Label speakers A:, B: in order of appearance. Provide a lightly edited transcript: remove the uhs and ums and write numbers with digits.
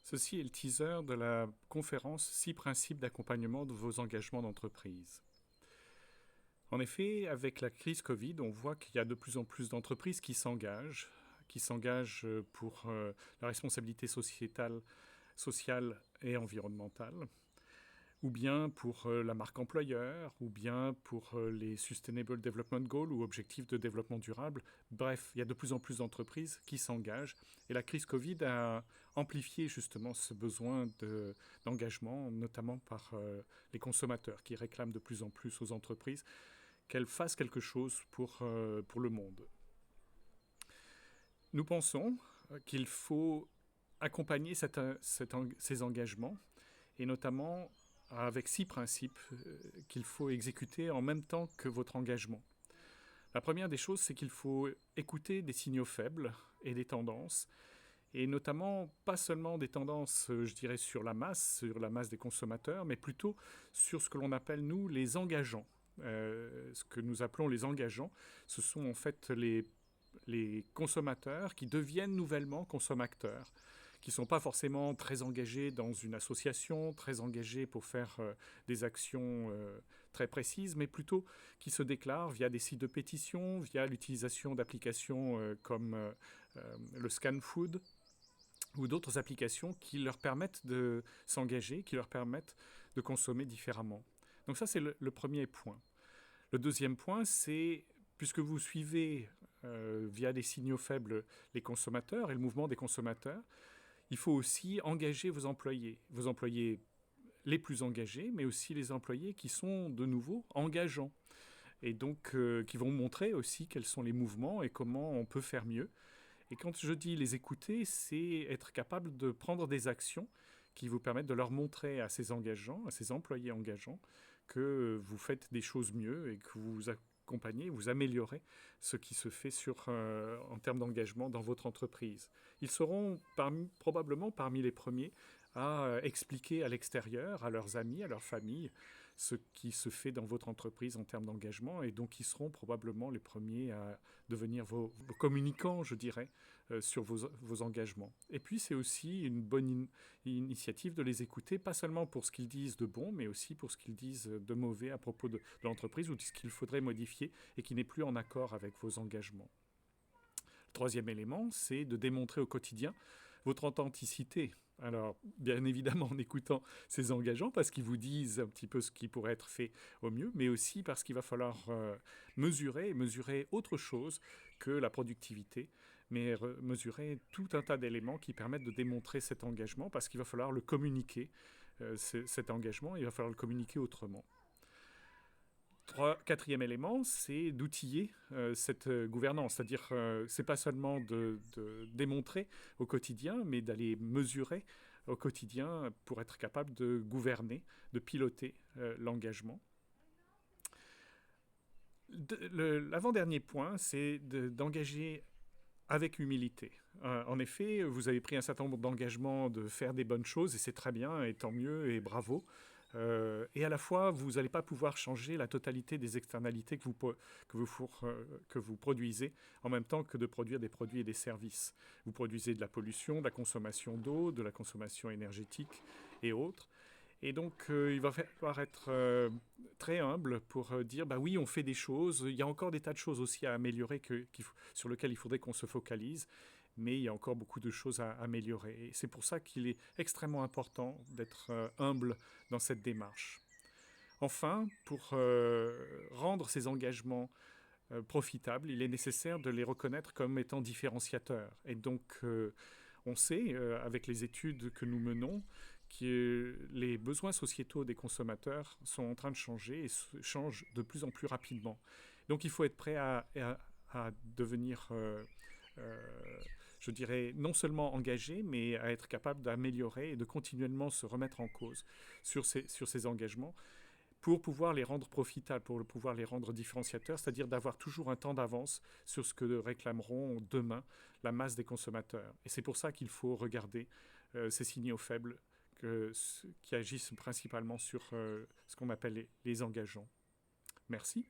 A: Ceci est le teaser de la conférence 6 principes d'accompagnement de vos engagements d'entreprise. En effet, avec la crise Covid, on voit qu'il y a de plus en plus d'entreprises qui s'engagent pour la responsabilité sociétale, sociale et environnementale, ou bien pour la marque employeur, ou bien pour les Sustainable Development Goals ou objectifs de développement durable. Bref, il y a de plus en plus d'entreprises qui s'engagent. Et la crise Covid a amplifié justement ce besoin d'engagement, notamment par les consommateurs qui réclament de plus en plus aux entreprises qu'elles fassent quelque chose pour le monde. Nous pensons qu'il faut accompagner ces engagements, et notamment avec 6 principes qu'il faut exécuter en même temps que votre engagement. La première des choses, c'est qu'il faut écouter des signaux faibles et des tendances, et notamment pas seulement des tendances, je dirais, sur la masse des consommateurs, mais plutôt sur ce que l'on appelle, nous, les engageants. Ce que nous appelons les engageants, ce sont en fait les consommateurs qui deviennent nouvellement consommateurs, qui ne sont pas forcément très engagés dans une association, très engagés pour faire des actions très précises, mais plutôt qui se déclarent via des sites de pétition, via l'utilisation d'applications comme le Scan Food ou d'autres applications qui leur permettent de s'engager, qui leur permettent de consommer différemment. Donc ça, c'est le premier point. Le deuxième point, c'est, puisque vous suivez via des signaux faibles les consommateurs et le mouvement des consommateurs, il faut aussi engager vos employés les plus engagés, mais aussi les employés qui sont de nouveau engageants, et donc qui vont montrer aussi quels sont les mouvements et comment on peut faire mieux. Et quand je dis les écouter, c'est être capable de prendre des actions qui vous permettent de leur montrer à ces engageants, à ces employés engageants, que vous faites des choses mieux et que vous accompagnez, vous améliorez ce qui se fait en termes d'engagement dans votre entreprise. Ils seront probablement parmi les premiers à expliquer à l'extérieur, à leurs amis, à leur famille, ce qui se fait dans votre entreprise en termes d'engagement, et donc ils seront probablement les premiers à devenir vos communicants, je dirais, sur vos engagements. Et puis c'est aussi une bonne initiative de les écouter, pas seulement pour ce qu'ils disent de bon, mais aussi pour ce qu'ils disent de mauvais à propos de l'entreprise ou de ce qu'il faudrait modifier et qui n'est plus en accord avec vos engagements. Le troisième élément, c'est de démontrer au quotidien votre authenticité. Alors, bien évidemment, en écoutant ces engageants, parce qu'ils vous disent un petit peu ce qui pourrait être fait au mieux, mais aussi parce qu'il va falloir mesurer autre chose que la productivité, mais mesurer tout un tas d'éléments qui permettent de démontrer cet engagement, parce qu'il va falloir le communiquer, cet engagement, il va falloir le communiquer autrement. Quatrième élément, c'est d'outiller cette gouvernance. C'est-à-dire, c'est pas seulement de démontrer au quotidien, mais d'aller mesurer au quotidien pour être capable de gouverner, de piloter l'engagement. L'avant-dernier point, c'est d'engager avec humilité. En effet, vous avez pris un certain nombre d'engagements de faire des bonnes choses, et c'est très bien, et tant mieux, et bravo. Et à la fois, vous n'allez pas pouvoir changer la totalité des externalités que vous produisez, en même temps que de produire des produits et des services. Vous produisez de la pollution, de la consommation d'eau, de la consommation énergétique et autres. Et donc, il va falloir être très humble pour dire, bah oui, on fait des choses, il y a encore des tas de choses aussi à améliorer sur lesquelles il faudrait qu'on se focalise, mais il y a encore beaucoup de choses à améliorer. Et c'est pour ça qu'il est extrêmement important d'être humble dans cette démarche. Enfin, pour rendre ces engagements profitables, il est nécessaire de les reconnaître comme étant différenciateurs. Et donc, on sait, avec les études que nous menons, que les besoins sociétaux des consommateurs sont en train de changer et changent de plus en plus rapidement. Donc il faut être prêt à devenir, je dirais, non seulement engagé, mais à être capable d'améliorer et de continuellement se remettre en cause sur ces engagements pour pouvoir les rendre profitables, pour pouvoir les rendre différenciateurs, c'est-à-dire d'avoir toujours un temps d'avance sur ce que réclameront demain la masse des consommateurs. Et c'est pour ça qu'il faut regarder ces signaux faibles qui agissent principalement sur ce qu'on appelle les engageants. Merci.